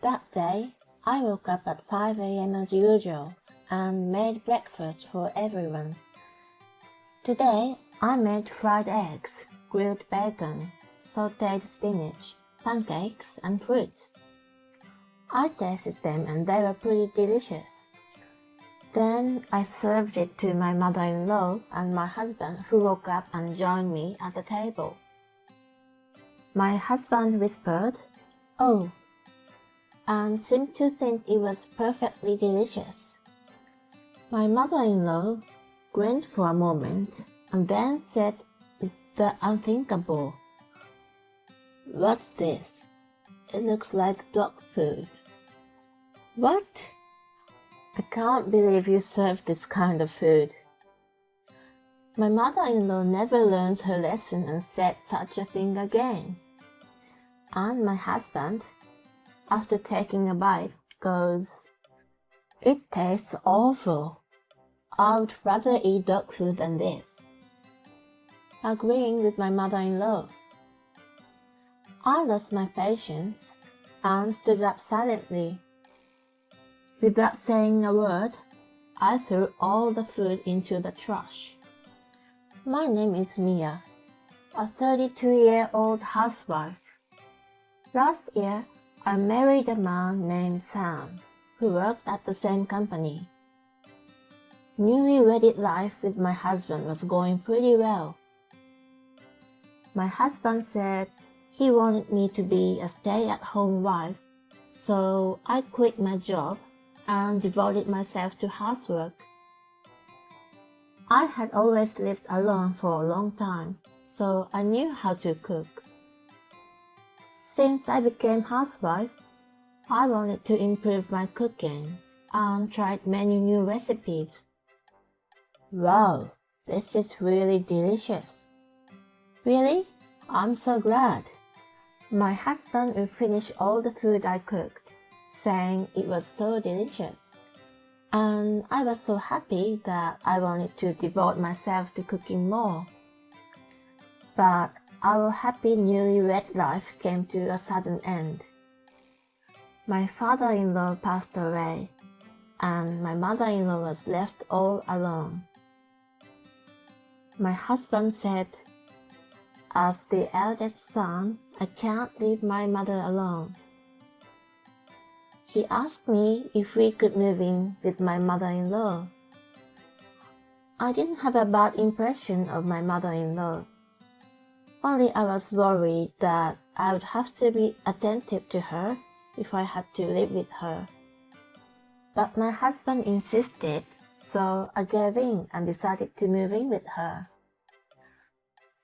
That day, I woke up at 5 a.m. as usual and made breakfast for everyone. Today, I made fried eggs, grilled bacon, sautéed spinach, pancakes, and fruits. I tasted them and they were pretty delicious. Then I served it to my mother-in-law and my husband, who woke up and joined me at the table. My husband whispered, "Oh," and seemed to think it was perfectly delicious. My mother-in-law grinned for a moment and then said the unthinkable. "What's this? It looks like dog food." "What? I can't believe you serve this kind of food." My mother-in-law never learns her lesson and said such a thing again. And my husband, after taking a bite, goes, "It tastes awful. I would rather eat dog food than this," agreeing with my mother-in-law. I lost my patience and stood up silently. Without saying a word, I threw all the food into the trash. My name is Mia, a 32-year-old housewife. Last year, I married a man named Sam, who worked at the same company. Newly-wedded life with my husband was going pretty well. My husband said he wanted me to be a stay-at-home wife, so I quit my job and devoted myself to housework. I had always lived alone for a long time, so I knew how to cook. Since I became housewife, I wanted to improve my cooking and tried many new recipes. Wow, this is really delicious. Really? I'm so glad. My husband would finish all the food I cooked, saying it was so delicious. And I was so happy that I wanted to devote myself to cooking more. But our happy newlywed life came to a sudden end. My father-in-law passed away, and my mother-in-law was left all alone. My husband said, "As the eldest son, I can't leave my mother alone." He asked me if we could move in with my mother-in-law. I didn't have a bad impression of my mother-in-law. Only I was worried that I would have to be attentive to her if I had to live with her. But my husband insisted, so I gave in and decided to move in with her.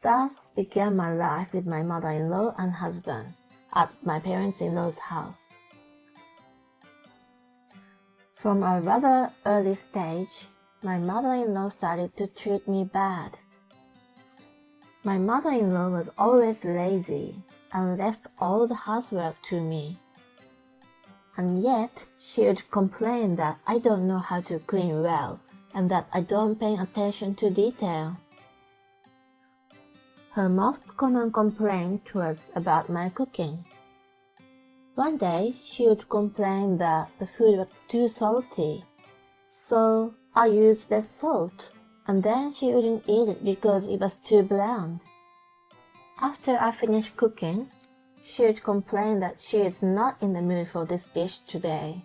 Thus began my life with my mother-in-law and husband at my parents-in-law's house. From a rather early stage, my mother-in-law started to treat me bad. My mother-in-law was always lazy and left all the housework to me. And yet, she would complain that I don't know how to clean well and that I don't pay attention to detail. Her most common complaint was about my cooking. One day, she would complain that the food was too salty, so I used less salt, and then she wouldn't eat it because it was too bland. After I finished cooking, she would complain that she is not in the mood for this dish today.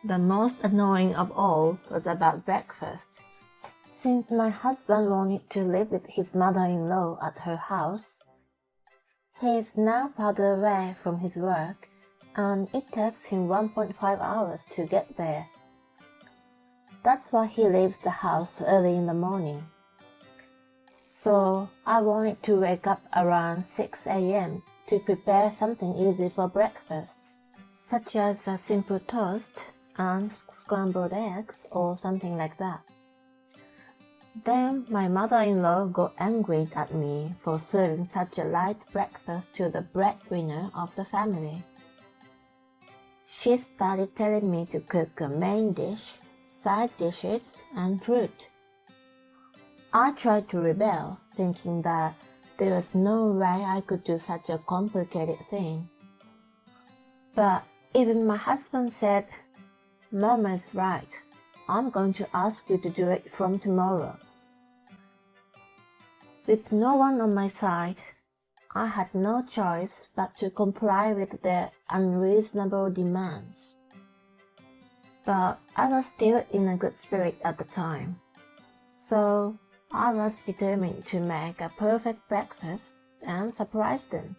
The most annoying of all was about breakfast. Since my husband wanted to live with his mother-in-law at her house, he is now farther away from his work, and it takes him 1.5 hours to get there. That's why he leaves the house early in the morning. So I wanted to wake up around 6 a.m. to prepare something easy for breakfast, such as a simple toast and scrambled eggs or something like that. Then my mother-in-law got angry at me for serving such a light breakfast to the breadwinner of the family. She started telling me to cook a main dish, side dishes, and fruit. I tried to rebel, thinking that there was no way I could do such a complicated thing. But Even my husband said, "Mama is right. I'm going to ask you to do it from tomorrow." With no one on my side, I had no choice but to comply with their unreasonable demands. But I was still in a good spirit at the time, so I was determined to make a perfect breakfast and surprise them.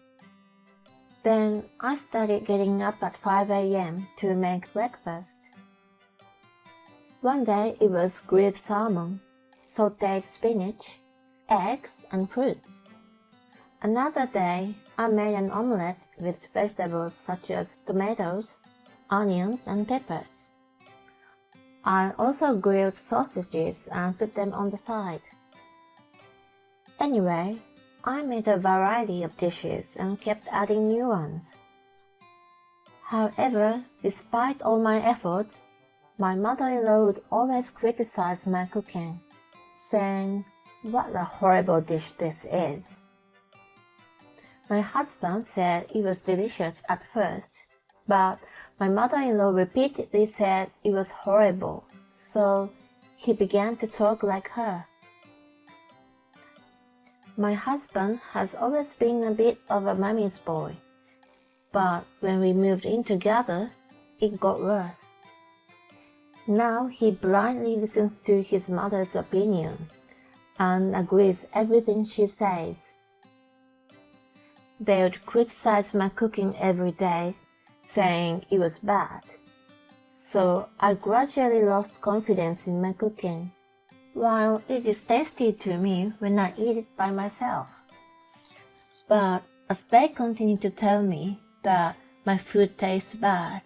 Then I started getting up at 5 a.m. to make breakfast. One day it was grilled salmon, sautéed spinach, eggs, and fruits. Another day I made an omelette with vegetables such as tomatoes, onions, and peppers. I also grilled sausages and put them on the side. Anyway, I made a variety of dishes and kept adding new ones. However, despite all my efforts, my mother-in-law would always criticize my cooking, saying, "What a horrible dish this is." My husband said it was delicious at first, but my mother-in-law repeatedly said it was horrible, so he began to talk like her. My husband has always been a bit of a mommy's boy, but when we moved in together, it got worse. Now he blindly listens to his mother's opinion and agrees everything she says. They would criticize my cooking every day, saying it was bad. So I gradually lost confidence in my cooking, while it is tasty to me when I eat it by myself. But as they continued to tell me that my food tastes bad,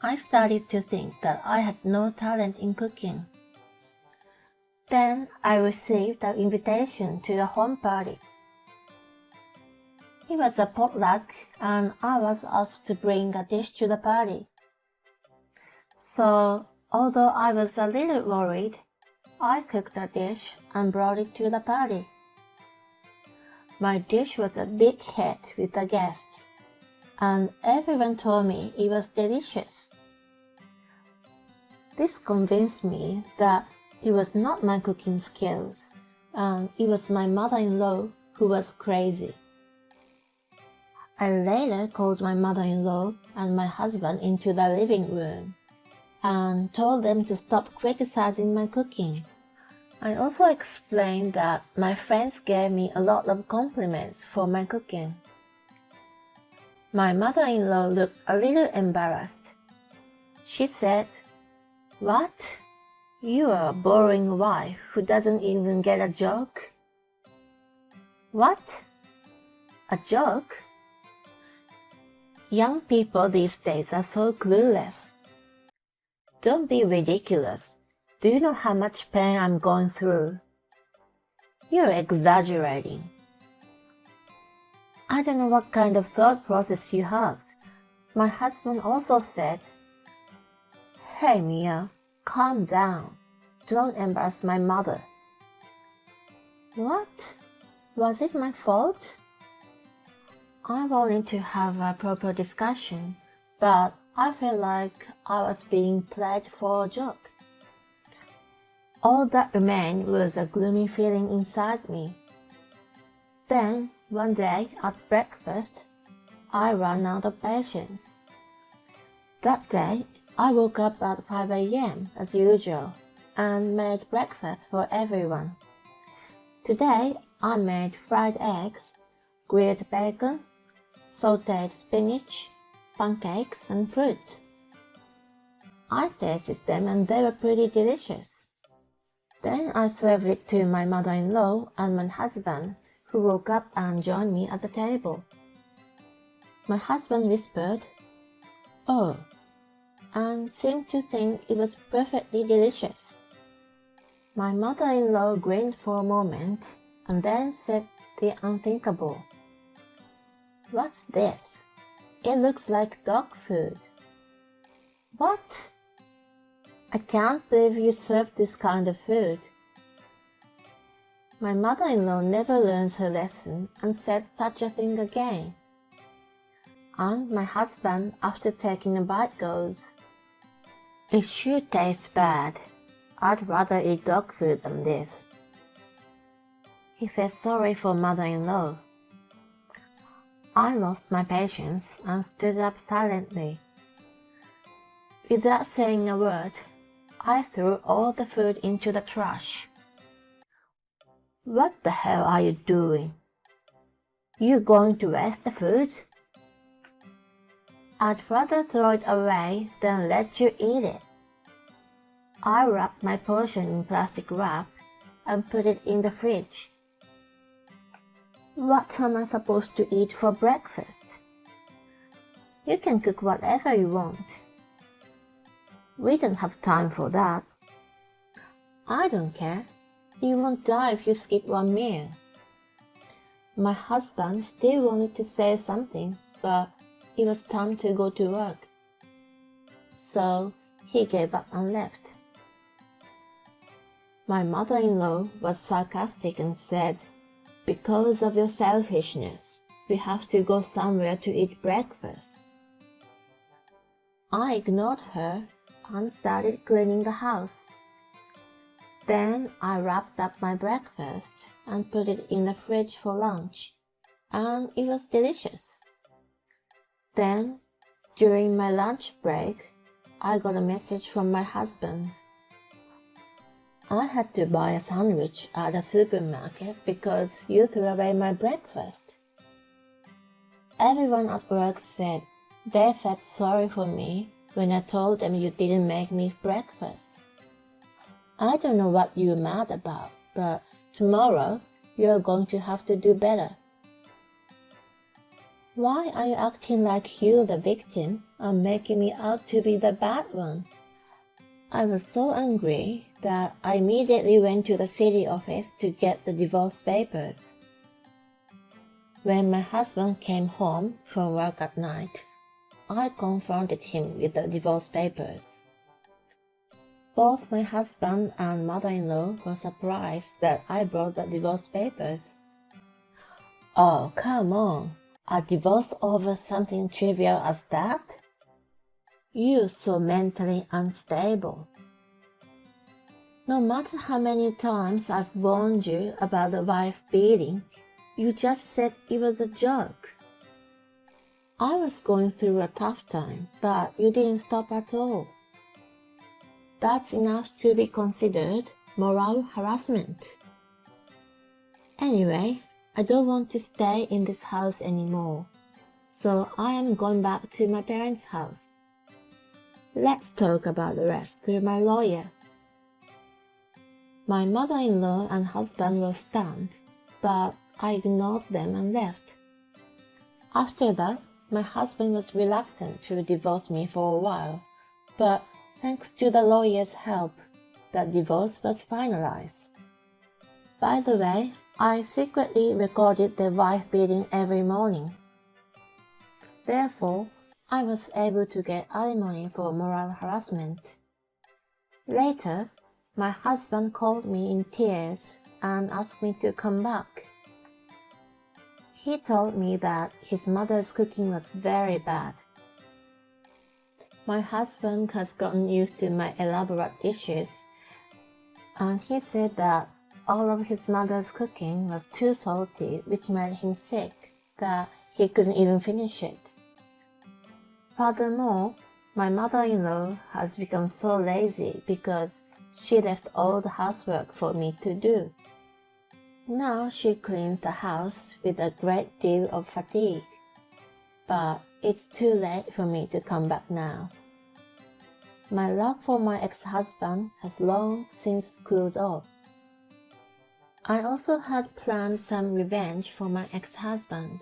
I started to think that I had no talent in cooking. Then I received an invitation to a home party. It was a potluck and I was asked to bring a dish to the party. So, although I was a little worried, I cooked a dish and brought it to the party. My dish was a big hit with the guests, and everyone told me it was delicious. This convinced me that it was not my cooking skills, and it was my mother-in-law who was crazy. I later called my mother-in-law and my husband into the living room and told them to stop criticizing my cooking. I also explained that my friends gave me a lot of compliments for my cooking. My mother-in-law looked a little embarrassed. She said, "What? You are a boring wife who doesn't even get a joke?" "What? A joke? Young people these days are so clueless. Don't be ridiculous. Do you know how much pain I'm going through? You're exaggerating." I don't know what kind of thought process you have. My husband also said, "Hey Mia, calm down. Don't embarrass my mother." What? Was it my fault? I wanted to have a proper discussion, but I felt like I was being played for a joke. All that remained was a gloomy feeling inside me. Then, one day at breakfast, I ran out of patience. That day, I woke up at 5 a.m. as usual and made breakfast for everyone. Today, I made fried eggs, grilled bacon, sautéed spinach, pancakes, and fruit. I tasted them and they were pretty delicious. Then I served it to my mother-in-law and my husband, who woke up and joined me at the table. My husband whispered, "Oh," and seemed to think it was perfectly delicious. My mother-in-law grinned for a moment and then said the unthinkable. "What's this? It looks like dog food." "What? I can't believe you serve this kind of food." My mother-in-law never learns her lesson and said such a thing again. And my husband, after taking a bite, goes, "It sure tastes bad. I'd rather eat dog food than this." He felt sorry for mother-in-law. I lost my patience and stood up silently. Without saying a word, I threw all the food into the trash. "What the hell are you doing? You going to waste the food? I'd rather throw it away than let you eat it." I wrapped my portion in plastic wrap and put it in the fridge. "What am I supposed to eat for breakfast?" "You can cook whatever you want." "We don't have time for that." "I don't care. You won't die if you skip one meal." My husband still wanted to say something, but it was time to go to work. So he gave up and left. My mother-in-law was sarcastic and said, "Because of your selfishness, we have to go somewhere to eat breakfast." I ignored her and started cleaning the house. Then I wrapped up my breakfast and put it in the fridge for lunch, and it was delicious. Then, during my lunch break, I got a message from my husband. "I had to buy a sandwich at the supermarket because you threw away my breakfast." Everyone at work said they felt sorry for me when I told them you didn't make me breakfast. "I don't know what you're mad about, but tomorrow you're going to have to do better." "Why are you acting like you're the victim and making me out to be the bad one?" I was so angry that I immediately went to the city office to get the divorce papers. When my husband came home from work at night, I confronted him with the divorce papers. Both my husband and mother-in-law were surprised that I brought the divorce papers. "Oh, come on. A divorce over something trivial as that? You're so mentally unstable. No matter how many times I've warned you about the wife beating, you just said it was a joke. I was going through a tough time, but you didn't stop at all. That's enough to be considered moral harassment. Anyway, I don't want to stay in this house anymore, so I am going back to my parents' house. Let's talk about the rest through my lawyer." My mother-in-law and husband were stunned, but I ignored them and left. After that, my husband was reluctant to divorce me for a while, but thanks to the lawyer's help, the divorce was finalized. By the way, I secretly recorded the wife beating every morning. Therefore, I was able to get alimony for moral harassment. Later, my husband called me in tears and asked me to come back. He told me that his mother's cooking was very bad. My husband has gotten used to my elaborate dishes, and he said that all of his mother's cooking was too salty, which made him sick, that he couldn't even finish it. Furthermore, my mother-in-law has become so lazy because she left all the housework for me to do. Now she cleans the house with a great deal of fatigue, but it's too late for me to come back now. My love for my ex-husband has long since cooled off. I also had planned some revenge for my ex-husband.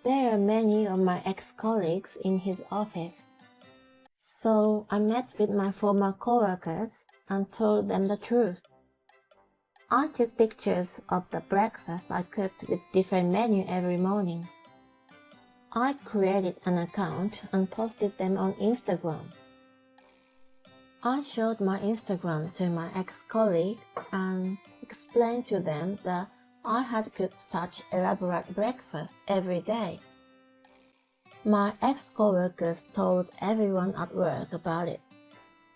There are many of my ex-colleagues in his office, so I met with my former co-workers and told them the truth. I took pictures of the breakfast I cooked with different menus every morning. I created an account and posted them on Instagram. I showed my Instagram to my ex-colleague and explained to them that I had cooked such elaborate breakfast every day. My ex-coworkers told everyone at work about it,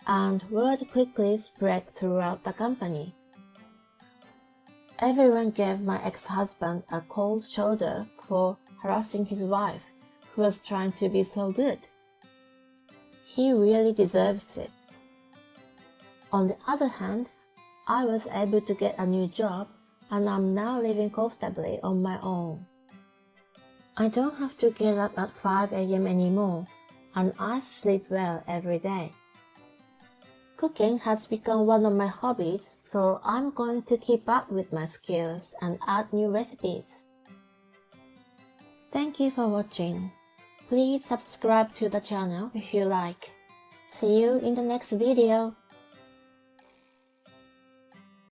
and word quickly spread throughout the company. Everyone gave my ex-husband a cold shoulder for harassing his wife, who was trying to be so good. He really deserves it. On the other hand, I was able to get a new job, and I'm now living comfortably on my own. I don't have to get up at 5 a.m. anymore, and I sleep well every day. Cooking has become one of my hobbies, so I'm going to keep up with my skills and add new recipes. Thank you for watching. Please subscribe to the channel if you like. See you in the next video.